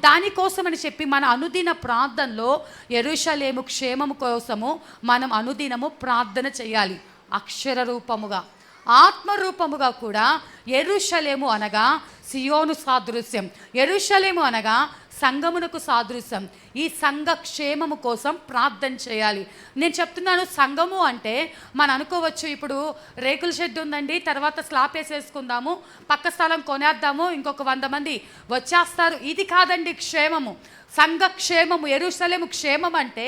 దానికోసమని చెప్పి మన అనుదిన ప్రార్థనలో యెరూషలేము క్షేమము కోసము మనం అనుదినము ప్రార్థన చేయాలి. అక్షర రూపముగా, ఆత్మరూపముగా కూడా. యెరూషలేము అనగా సియోను సాదృశ్యం, యెరూషలేము అనగా సంఘమునకు సాదృశ్యం. ఈ సంఘ క్షేమము కోసం ప్రార్థన చేయాలి. నేను చెప్తున్నాను, సంఘము అంటే మనం అనుకోవచ్చు, ఇప్పుడు రేకుల షెడ్ ఉందండి, తర్వాత స్లాబ్ వేసేసుకుందాము, పక్క స్థలం కొనేద్దాము, ఇంకొక 100 మంది వచ్చేస్తారు. ఇది కాదండి క్షేమము. సంఘ క్షేమము, యెరూషలేము క్షేమం అంటే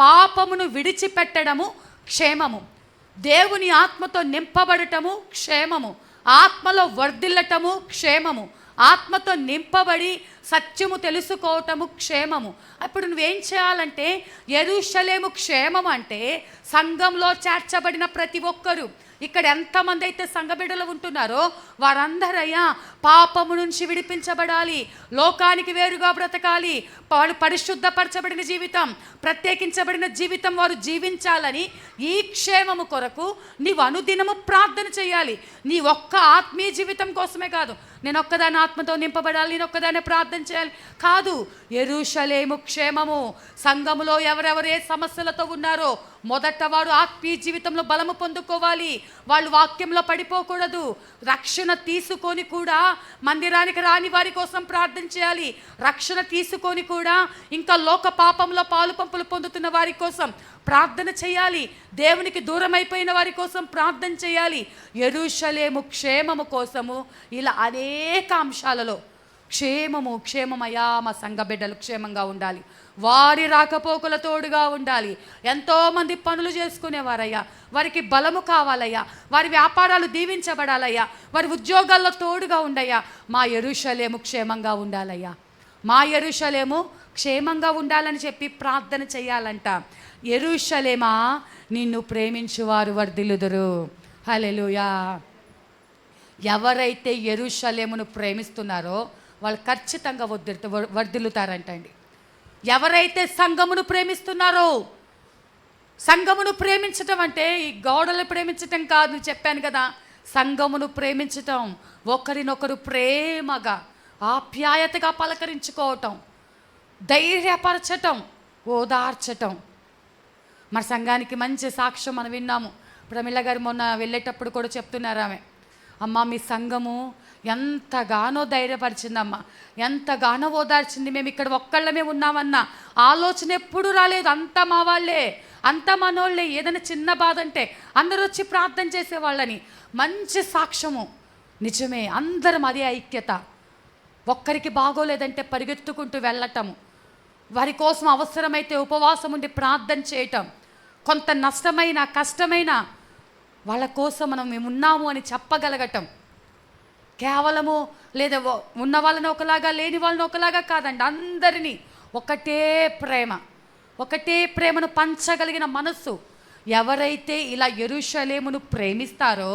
పాపమును విడిచిపెట్టడము క్షేమము, దేవుని ఆత్మతో నింపబడటము క్షేమము, ఆత్మలో వర్ధిల్లటము క్షేమము, ఆత్మతో నింపబడి సత్యము తెలుసుకోవటము క్షేమము. అప్పుడు నువ్వేం చేయాలంటే యెరూషలేము క్షేమం అంటే సంఘంలో చేర్చబడిన ప్రతి ఒక్కరు ఇక్కడ ఎంతమంది అయితే సంఘ బిడ్డలు ఉంటున్నారో వారందరయ్యా పాపము నుంచి విడిపించబడాలి, లోకానికి వేరుగా బ్రతకాలి, వారు పరిశుద్ధపరచబడిన జీవితం, ప్రత్యేకించబడిన జీవితం వారు జీవించాలని ఈ క్షేమము కొరకు నీవు అనుదినము ప్రార్థన చేయాలి. నీ ఒక్క ఆత్మీయ జీవితం కోసమే కాదు, నేను ఒక్కదాని ఆత్మతో నింపబడాలి, నేను ఒక్కదాన్ని ప్రార్థన చేయాలి కాదు. యెరూషలేము క్షేమము, సంఘములో ఎవరెవరు ఏ సమస్యలతో ఉన్నారో మొదట వారు ఆత్మీయ జీవితంలో బలము పొందుకోవాలి. వాళ్ళు వాక్యంలో పడిపోకూడదు. రక్షణ తీసుకొని కూడా మందిరానికి రాని వారి కోసం ప్రార్థన చేయాలి. రక్షణ తీసుకొని కూడా ఇంకా లోక పాపంలో పాలు పంపులు పొందుతున్న వారి కోసం ప్రార్థన చేయాలి. దేవునికి దూరం అయిపోయిన వారి కోసం ప్రార్థన చేయాలి. యెరూషలేము క్షేమము కోసము ఇలా అనేక అంశాలలో క్షేమమయ్యా, మా సంఘ బిడ్డలు క్షేమంగా ఉండాలి, వారి రాకపోకల తోడుగా ఉండాలి. ఎంతోమంది పనులు చేసుకునేవారయ్యా, వారికి బలము కావాలయ్యా, వారి వ్యాపారాలు దీవించబడాలయ్యా, వారి ఉద్యోగాల్లో తోడుగా ఉండయ్యా. మా యెరూషలేము క్షేమంగా ఉండాలయ్యా, మా యెరూషలేము క్షేమంగా ఉండాలని చెప్పి ప్రార్థన చేయాలంట. యెరూషలేమా, నిన్ను ప్రేమించువారు వర్ధిల్లుదురు. హల్లెలూయా. ఎవరైతే యెరూషలేమును ప్రేమిస్తున్నారో వాళ్ళు ఖచ్చితంగా వర్ధిల్లుతారంటండి. ఎవరైతే సంఘమును ప్రేమిస్తున్నారో, సంఘమును ప్రేమించటం అంటే ఈ గోడలు ప్రేమించటం కాదు, చెప్పాను కదా, సంఘమును ప్రేమించటం, ఒకరినొకరు ప్రేమగా ఆప్యాయతగా పలకరించుకోవటం, ధైర్యపరచటం, ఓదార్చటం. మన సంఘానికి మంచి సాక్ష్యం మనం విన్నాము. ప్రమిళ గారు మొన్న వెళ్ళేటప్పుడు కూడా చెప్తున్నారు ఆమె, అమ్మ మీ సంఘము ఎంతగానో ధైర్యపరిచిందమ్మా, ఎంతగానో ఓదార్చింది, మేము ఇక్కడ ఒక్కళ్ళమే ఉన్నామన్న ఆలోచన ఎప్పుడు రాలేదు. అంతా మా వాళ్ళే, అంతా మనోళ్ళే, ఏదైనా చిన్న బాధ అంటే అందరూ వచ్చి ప్రార్థన చేసేవాళ్ళని మంచి సాక్ష్యము. నిజమే, అందరం అదే ఐక్యత. ఒక్కరికి బాగోలేదంటే పరిగెత్తుకుంటూ వెళ్ళటము, వారి కోసం అవసరమైతే ఉపవాసం ఉండి ప్రార్థన చేయటం, కొంత నష్టమైన కష్టమైన వాళ్ళ కోసం మనం మేము ఉన్నాము అని చెప్పగలగటం. కేవలము లేదా ఉన్న వాళ్ళని ఒకలాగా లేని వాళ్ళని ఒకలాగా కాదండి, అందరినీ ఒకటే ప్రేమ, ఒకటే ప్రేమను పంచగలిగిన మనస్సు. ఎవరైతే ఇలా యెరూషలేమును ప్రేమిస్తారో,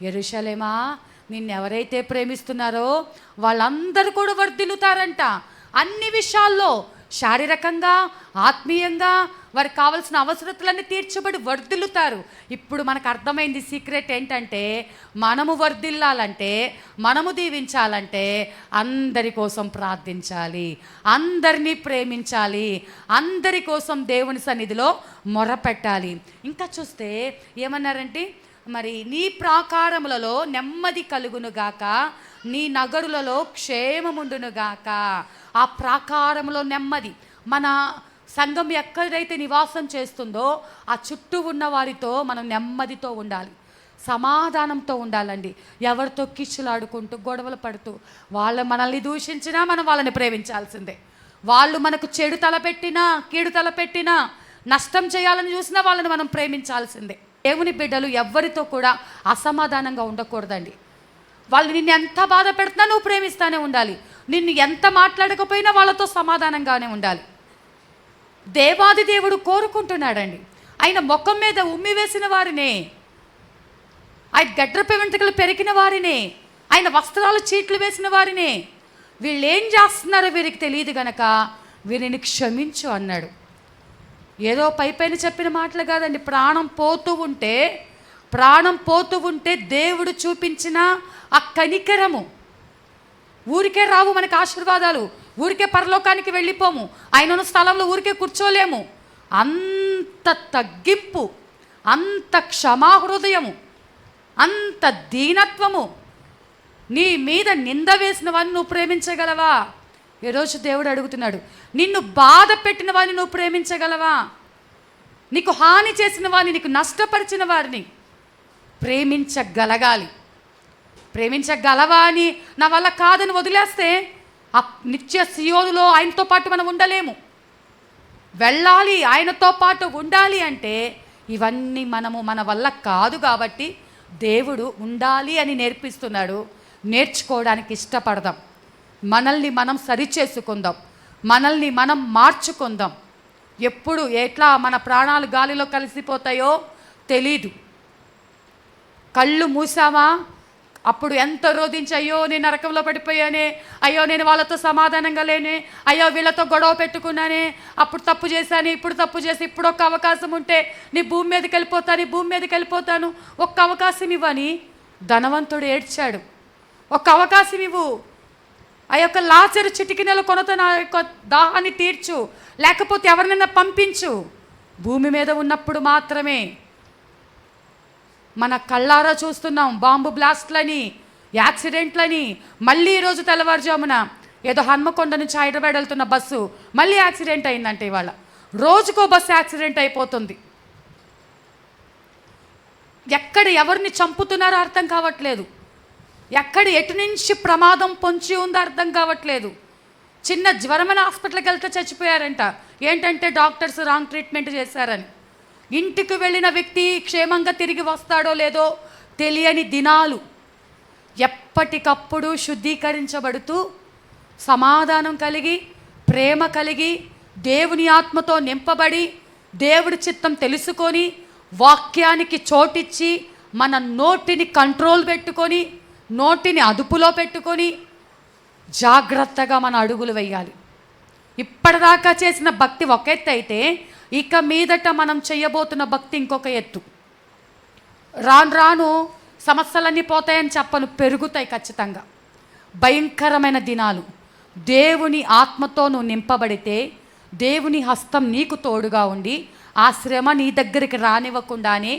యెరూషలేమా నిన్నెవరైతే ప్రేమిస్తున్నారో వాళ్ళందరూ కూడా వర్ధిల్లుతారంట. అన్ని విషయాల్లో శారీరకంగా, ఆత్మీయంగా వారికి కావాల్సిన అవసరతలన్నీ తీర్చబడి వర్ధిల్లుతారు. ఇప్పుడు మనకు అర్థమైంది సీక్రెట్ ఏంటంటే, మనము వర్ధిల్లాలంటే, మనము దీవించాలంటే అందరి కోసం ప్రార్థించాలి, అందరినీ ప్రేమించాలి, అందరి కోసం దేవుని సన్నిధిలో మొరపెట్టాలి. ఇంకా చూస్తే ఏమన్నారంటే, మరి నీ ప్రాకారములలో నెమ్మది కలుగునుగాక, నీ నగరులలో క్షేమముండునుగాక. ఆ ప్రాకారంలో నెమ్మది, మన సంఘం ఎక్కడైతే నివాసం చేస్తుందో ఆ చుట్టూ ఉన్న వారితో మనం నెమ్మదితో ఉండాలి, సమాధానంతో ఉండాలండి. ఎవరితో కిచ్చులాడుకుంటూ గొడవలు పడుతూ వాళ్ళు మనల్ని దూషించినా మనం వాళ్ళని ప్రేమించాల్సిందే. వాళ్ళు మనకు చెడు తలపెట్టినా, కీడు తలపెట్టినా, నష్టం చేయాలని చూసినా వాళ్ళని మనం ప్రేమించాల్సిందే. దేవుని బిడ్డలు ఎవరితో కూడా అసమాధానంగా ఉండకూడదండి. వాళ్ళు నిన్ను ఎంత బాధ పెడుతున్నా నువ్వు ప్రేమిస్తానే ఉండాలి, నిన్ను ఎంత మాట్లాడకపోయినా వాళ్ళతో సమాధానంగానే ఉండాలి. దేవాది దేవుడు కోరుకుంటున్నాడండి. ఆయన ముఖం మీద ఉమ్మి వేసిన వారినే, ఆయన గడ్డపై వెంట్రుకలు పెరిగిన వారినే, ఆయన వస్త్రాలు చీట్లు వేసిన వారినే, వీళ్ళు ఏం చేస్తున్నారో వీరికి తెలియదు గనక వీరిని క్షమించు అన్నాడు. ఏదో పైపైన చెప్పిన మాటలు కాదండి. ప్రాణం పోతూ ఉంటే దేవుడు చూపించిన ఆ కనికరము, ఊరికే రావు మనకు ఆశీర్వాదాలు, ఊరికే పరలోకానికి వెళ్ళిపోము, ఆయన ఉన్న స్థలంలో ఊరికే కూర్చోలేము. అంత తగ్గింపు, అంత క్షమాహృదయము, అంత దీనత్వము. నీ మీద నింద వేసిన వారిని నువ్వు ప్రేమించగలవా? ఈరోజు దేవుడు అడుగుతున్నాడు, నిన్ను బాధ పెట్టిన వారిని నువ్వు ప్రేమించగలవా? నీకు హాని చేసిన వారిని, నీకు నష్టపరిచిన వారిని ప్రేమించగలగాలి. ప్రేమించగలవా అని నా వల్ల కాదని వదిలేస్తే ఆ నిత్య సియోనులో ఆయనతో పాటు మనం ఉండలేము. వెళ్ళాలి, ఆయనతో పాటు ఉండాలి అంటే ఇవన్నీ మన వల్ల కాదు. కాబట్టి దేవుడు ఉండాలి అని నేర్పిస్తున్నాడు. నేర్చుకోవడానికి ఇష్టపడదాం, మనల్ని మనం సరిచేసుకుందాం, మనల్ని మనం మార్చుకుందాం. ఎప్పుడు ఎట్లా మన ప్రాణాలు గాలిలో కలిసిపోతాయో తెలీదు. కళ్ళు మూసావా, అప్పుడు ఎంత రోధించి, అయ్యో నేను నరకంలో పడిపోయానే, అయ్యో నేను వాళ్ళతో సమాధానంగా లేనే, అయ్యో వీళ్ళతో గొడవ పెట్టుకున్నానే, అప్పుడు తప్పు చేశాను, ఇప్పుడు తప్పు చేసి, ఇప్పుడు ఒక్క అవకాశం ఉంటే నీ భూమి మీదకి వెళ్ళిపోతాను, భూమి మీదకి వెళ్ళిపోతాను, ఒక్క అవకాశం ఇవ్వని ధనవంతుడు ఏడ్చాడు. ఒక్క అవకాశం ఇవ్వు, ఆ యొక్క లాజరు చిటికినెల కొనతో నా యొక్క దాహాన్ని తీర్చు, లేకపోతే ఎవరినైనా పంపించు. భూమి మీద ఉన్నప్పుడు మాత్రమే మన కళ్ళారా చూస్తున్నాం బాంబు బ్లాస్ట్లని, యాక్సిడెంట్లని. మళ్ళీ ఈరోజు తెల్లవారుజామున ఏదో హన్మకొండ నుంచి హైదరాబాద్ వెళ్తున్న బస్సు మళ్ళీ యాక్సిడెంట్ అయిందంటే ఇవాళ రోజుకో బస్సు యాక్సిడెంట్ అయిపోతుంది. ఎక్కడ ఎవరిని చంపుతున్నారో అర్థం కావట్లేదు, ఎక్కడ ఎటు నుంచి ప్రమాదం పొంచి ఉందో అర్థం కావట్లేదు. చిన్న జ్వరమైన హాస్పిటల్కి వెళ్తే చచ్చిపోయారంట. ఏంటంటే డాక్టర్స్ రాంగ్ ట్రీట్మెంట్ చేశారని. ఇంటికి వెళ్ళిన వ్యక్తి క్షేమంగా తిరిగి వస్తాడో లేదో తెలియని దినాలు. ఎప్పటికప్పుడు శుద్ధీకరించబడుతూ సమాధానం కలిగి, ప్రేమ కలిగి, దేవుని ఆత్మతో నింపబడి, దేవుడి చిత్తం తెలుసుకొని, వాక్యానికి చోటిచ్చి, మన నోటిని కంట్రోల్ పెట్టుకొని, నోటిని అదుపులో పెట్టుకొని జాగ్రత్తగా మన అడుగులు వేయాలి. ఇప్పటిదాకా చేసిన భక్తి ఒక ఎత్తు అయితే, ఇక మీదట మనం చేయబోతున్న భక్తి ఇంకొక ఎత్తు. రాను రాను సమస్యలన్నీ పోతాయని చెప్పను, పెరుగుతాయి ఖచ్చితంగా. భయంకరమైన దినాలు. దేవుని ఆత్మతో నువ్వు నింపబడితే, దేవుని హస్తం నీకు తోడుగా ఉండి, ఆ శ్రమ నీ దగ్గరికి రానివ్వకుండానే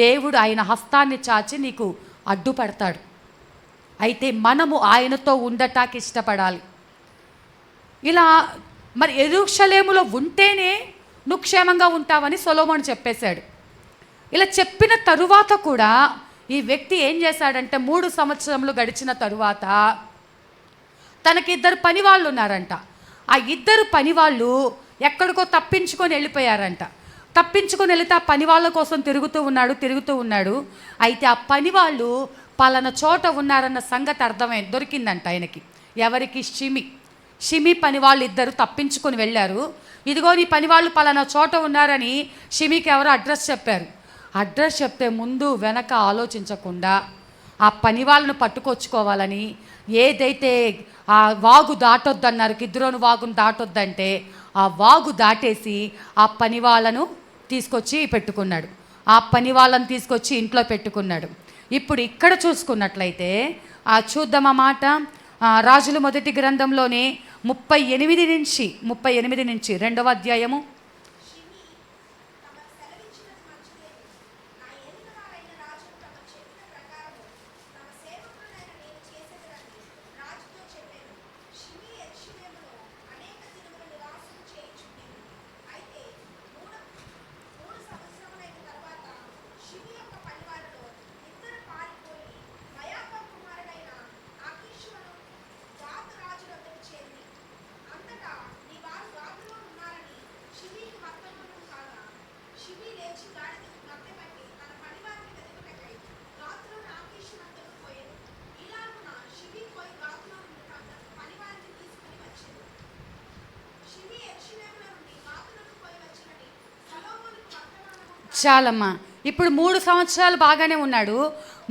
దేవుడు ఆయన హస్తాన్ని చాచి నీకు అడ్డుపడతాడు. అయితే మనము ఆయనతో ఉండటానికి ఇష్టపడాలి. ఇలా మరి యెరూషలేములో ఉంటేనే నువ్వు క్షేమంగా ఉంటావని సొలొమోను చెప్పేశాడు. ఇలా చెప్పిన తరువాత కూడా ఈ వ్యక్తి ఏం చేశాడంటే, 3 సంవత్సరములు గడిచిన తరువాత తనకి 2 పనివాళ్ళు ఉన్నారంట. ఆ 2 పనివాళ్ళు ఎక్కడికో తప్పించుకొని వెళ్ళిపోయారంట. తప్పించుకొని వెళితే ఆ పనివాళ్ళ కోసం తిరుగుతూ ఉన్నాడు. అయితే ఆ పనివాళ్ళు పలానా చోట ఉన్నారన్న సంగతి దొరికిందంట ఆయనకి. ఎవరికి? షిమి పనివాళ్ళు 2 తప్పించుకొని వెళ్ళారు. ఇదిగో నీ పనివాళ్ళు పలానా చోట ఉన్నారని షిమికి ఎవరో అడ్రస్ చెప్పారు. అడ్రస్ చెప్తే ముందు వెనక ఆలోచించకుండా ఆ పనివాళ్ళను పట్టుకొచ్చుకోవాలని, ఏదైతే ఆ వాగు దాటొద్దన్నారు, కిద్రోను వాగును దాటొద్దంటే ఆ వాగు దాటేసి ఆ పనివాళ్ళను తీసుకొచ్చి పెట్టుకున్నాడు. ఆ పనివాళ్ళను తీసుకొచ్చి ఇంట్లో పెట్టుకున్నాడు. ఇప్పుడు ఇక్కడ చూసుకున్నట్లయితే చూద్దాం ఆ మాట. రాజుల మొదటి గ్రంథంలోనే 38 నుంచి 2వ అధ్యాయము. చాలమ్మా. ఇప్పుడు 3 సంవత్సరాలు బాగానే ఉన్నాడు.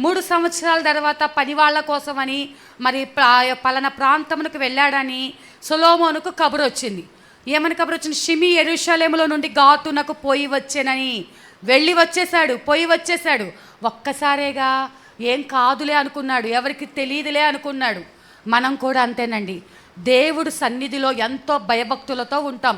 3 సంవత్సరాల తర్వాత పనివాళ్ళ కోసమని మరి పలానా ప్రాంతమునకు వెళ్ళాడని సొలొమోనుకు కబురు వచ్చింది. ఏమని కబురు వచ్చింది? షిమి యెరూషలేములో నుండి గాతునకు పోయి వచ్చేనని. వెళ్ళి వచ్చేసాడు. ఒక్కసారేగా ఏం కాదులే అనుకున్నాడు, ఎవరికి తెలియదులే అనుకున్నాడు. మనం కూడా అంతేనండి. దేవుడు సన్నిధిలో ఎంతో భయభక్తులతో ఉంటాం,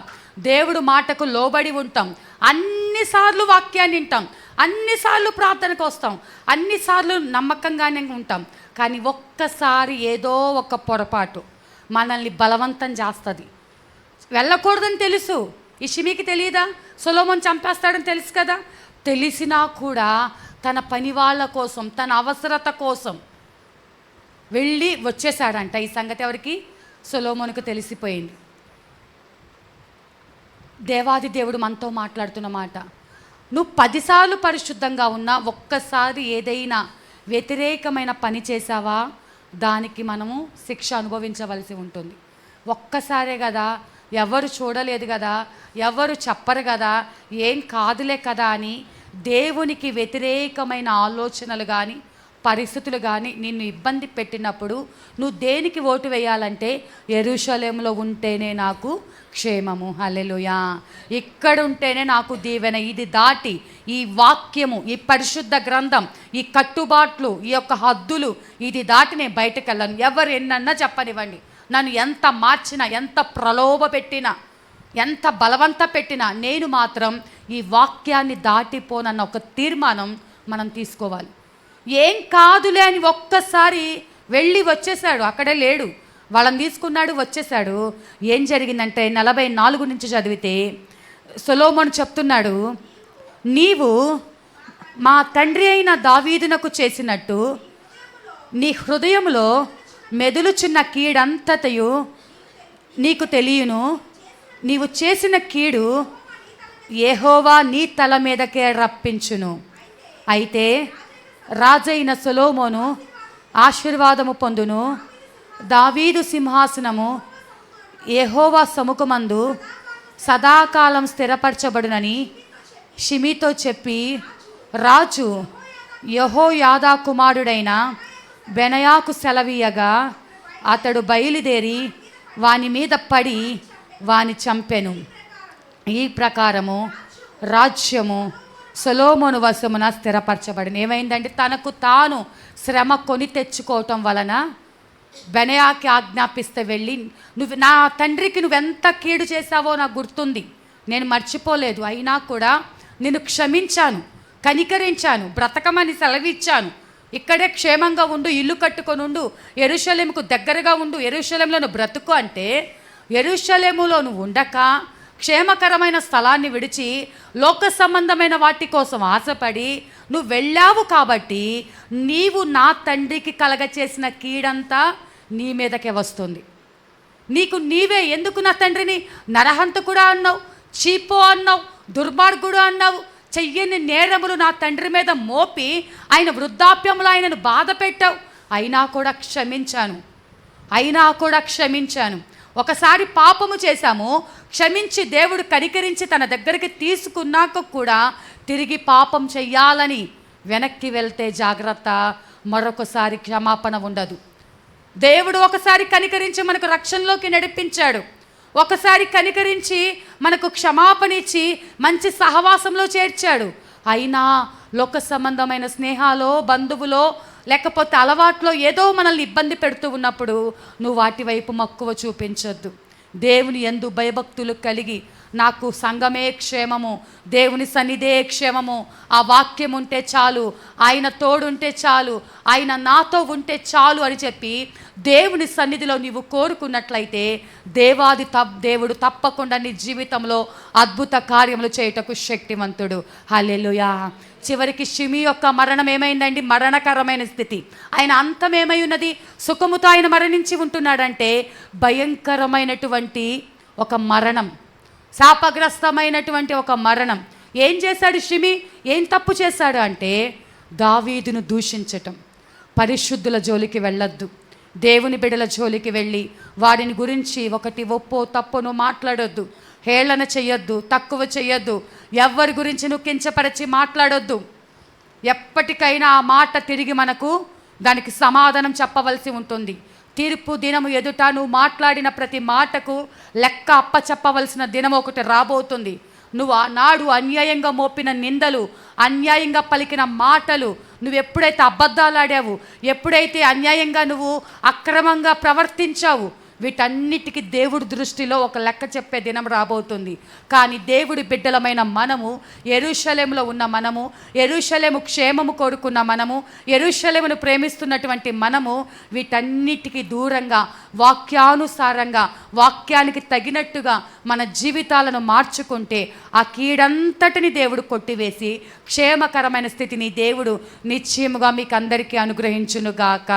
దేవుడు మాటకు లోబడి ఉంటాం, అన్నిసార్లు వాక్యాన్ని వింటాం, అన్నిసార్లు ప్రార్థనకు వస్తాం, అన్నిసార్లు నమ్మకంగానే ఉంటాం. కానీ ఒక్కసారి ఏదో ఒక పొరపాటు మనల్ని బలవంతం చేస్తుంది. వెళ్ళకూడదని తెలుసు. ఈ షిమికి తెలియదా? సొలొమోను చంపేస్తాడని తెలుసు కదా. తెలిసినా కూడా తన పని వాళ్ళ కోసం, తన అవసరత కోసం వెళ్ళి వచ్చేసాడంట. ఈ సంగతి ఎవరికి? సొలొమోనుకు తెలిసిపోయింది. దేవాది దేవుడు మనతో మాట్లాడుతున్న మాట, నువ్వు 10 సార్లు పరిశుద్ధంగా ఉన్నా ఒక్కసారి ఏదైనా వ్యతిరేకమైన పని చేసావా, దానికి మనము శిక్ష అనుభవించవలసి ఉంటుంది. ఒక్కసారే కదా, ఎవరు చూడలేదు కదా, ఎవరు చెప్పరు కదా, ఏం కాదులే కదా అని దేవునికి వ్యతిరేకమైన ఆలోచనలు కానీ పరిస్థితులు కానీ నిన్ను ఇబ్బంది పెట్టినప్పుడు నువ్వు దేనికి ఓటు వేయాలంటే యెరూషలేములో ఉంటేనే నాకు క్షేమము, హల్లెలూయా, ఇక్కడ ఉంటేనే నాకు దీవెన. ఇది దాటి ఈ వాక్యము, ఈ పరిశుద్ధ గ్రంథం, ఈ కట్టుబాట్లు, ఈ యొక్క హద్దులు, ఇది దాటి నేను బయటకు వెళ్ళను. ఎవరు ఎన్నన్నా చెప్పనివ్వండి, నన్ను ఎంత మార్చినా, ఎంత ప్రలోభ పెట్టినా, ఎంత బలవంత పెట్టినా నేను మాత్రం ఈ వాక్యాన్ని దాటిపోనన్న ఒక తీర్మానం మనం తీసుకోవాలి. ఏం కాదులే అని ఒక్కసారి వెళ్ళి వచ్చేసాడు, అక్కడే లేడు, వాళ్ళని తీసుకున్నాడు, వచ్చేసాడు. ఏం జరిగిందంటే 44 నుంచి చదివితే సొలొమోను చెప్తున్నాడు, నీవు మా తండ్రి అయిన దావీదునకు చేసినట్టు నీ హృదయంలో మెదులుచున్న కీడంతయు నీకు తెలియను. నీవు చేసిన కీడు యెహోవా నీ తల మీదకే రప్పించును. అయితే రాజైన సొలొమోను ఆశీర్వాదము పొందును, దావీదు సింహాసనము యెహోవా సముఖమందు సదాకాలం స్థిరపరచబడునని షిమీతో చెప్పి, రాజు యెహోయాదా కుమారుడైన బెనయాకు సెలవీయగా అతడు బయలుదేరి వాని మీద పడి వాని చంపెను. ఈ ప్రకారము రాజ్యము సొలొమోను వశమున స్థిరపరచబడింది. ఏమైందంటే తనకు తాను శ్రమ కొని తెచ్చుకోవటం వలన బెనయాకి ఆజ్ఞాపిస్తే వెళ్ళి, నువ్వు నా తండ్రికి నువ్వెంత కీడు చేశావో నాకు గుర్తుంది, నేను మర్చిపోలేదు, అయినా కూడా నిన్ను క్షమించాను, కనికరించాను, బ్రతకమని సెలవిచ్చాను, ఇక్కడే క్షేమంగా ఉండు, ఇల్లు కట్టుకొని ఉండు, యెరూషలేముకు దగ్గరగా ఉండు, యెరూషలేములో నువ్వు బ్రతుకు అంటే యెరూషలేములో నువ్వు ఉండక క్షేమకరమైన స్థలాన్ని విడిచి లోక సంబంధమైన వాటి కోసం ఆశపడి నువ్వు వెళ్ళావు. కాబట్టి నీవు నా తండ్రికి కలగచేసిన కీడంతా నీ మీదకే వస్తుంది. నీకు నీవే ఎందుకు నా తండ్రిని నరహంతకుడా అన్నావు, చీపో అన్నావు, దుర్మార్గుడు అన్నావు, చెయ్యని నేరములు నా తండ్రి మీద మోపి ఆయన వృద్ధాప్యంలో ఆయనను బాధ పెట్టావు. అయినా కూడా క్షమించాను. ఒకసారి పాపము చేశాము, క్షమించి దేవుడు కనికరించి తన దగ్గరికి తీసుకున్నాక కూడా తిరిగి పాపం చెయ్యాలని వెనక్కి వెళ్తే జాగ్రత్త, మరొకసారి క్షమాపణ ఉండదు. దేవుడు ఒకసారి కనికరించి మనకు రక్షణలోకి నడిపించాడు, ఒకసారి కనికరించి మనకు క్షమాపణ ఇచ్చి మంచి సహవాసంలో చేర్చాడు. అయినా లోక సంబంధమైన స్నేహాలో, బంధువులో, లేకపోతే అలవాట్లో ఏదో మనల్ని ఇబ్బంది పెడుతూ ఉన్నప్పుడు నువ్వు వాటి వైపు మక్కువ చూపించొద్దు. దేవుని యందు భయభక్తులు కలిగి నాకు సంఘమే క్షేమము, దేవుని సన్నిధే క్షేమము, ఆ వాక్యం ఉంటే చాలు, ఆయన తోడుంటే చాలు, ఆయన నాతో ఉంటే చాలు అని చెప్పి దేవుని సన్నిధిలో నీవు కోరుకున్నట్లయితే దేవుడు తప్పకుండా నీ జీవితంలో అద్భుత కార్యములు చేయుటకు శక్తివంతుడు. హల్లెలూయా. చివరికి షిమీ యొక్క మరణం ఏమైందండి? మరణకరమైన స్థితి. ఆయన అంతం ఏమై ఉన్నది? సుఖముతో ఆయన మరణించి ఉంటున్నాడంటే భయంకరమైనటువంటి ఒక మరణం, శాపగ్రస్తమైనటువంటి ఒక మరణం. ఏం చేశాడు షిమీ? ఏం తప్పు చేశాడు అంటే దావీదును దూషించటం. పరిశుద్ధుల జోలికి వెళ్ళొద్దు, దేవుని బిడల జోలికి వెళ్ళి వాడిని గురించి ఒకటి ఒప్పో తప్పును మాట్లాడొద్దు, హేళన చెయ్యొద్దు, తక్కువ చెయ్యొద్దు, ఎవరి గురించి నువ్వు కించపరిచి మాట్లాడొద్దు. ఎప్పటికైనా ఆ మాట తిరిగి మనకు దానికి సమాధానం చెప్పవలసి ఉంటుంది. తీర్పు దినము ఎదుట నువ్వు మాట్లాడిన ప్రతి మాటకు లెక్క అప్పచెప్పవలసిన దినం ఒకటి రాబోతుంది. నువ్వు ఆనాడు అన్యాయంగా మోపిన నిందలు, అన్యాయంగా పలికిన మాటలు, నువ్వు ఎప్పుడైతే అబద్ధాలు ఆడావు, ఎప్పుడైతే అన్యాయంగా నువ్వు అక్రమంగా ప్రవర్తించావు, వీటన్నిటికీ దేవుడి దృష్టిలో ఒక లెక్క చెప్పే దినం రాబోతుంది. కానీ దేవుడి బిడ్డలమైన మనము, యెరూషలేములో ఉన్న మనము, యెరూషలేము క్షేమము కోరుకున్న మనము, యెరూషలేమును ప్రేమిస్తున్నటువంటి మనము వీటన్నిటికీ దూరంగా వాక్యానుసారంగా, వాక్యానికి తగినట్టుగా మన జీవితాలను మార్చుకుంటే ఆ కీడంతటిని దేవుడు కొట్టివేసి క్షేమకరమైన స్థితిని దేవుడు నిశ్చయముగా మీకు అందరికీ అనుగ్రహించునుగాక.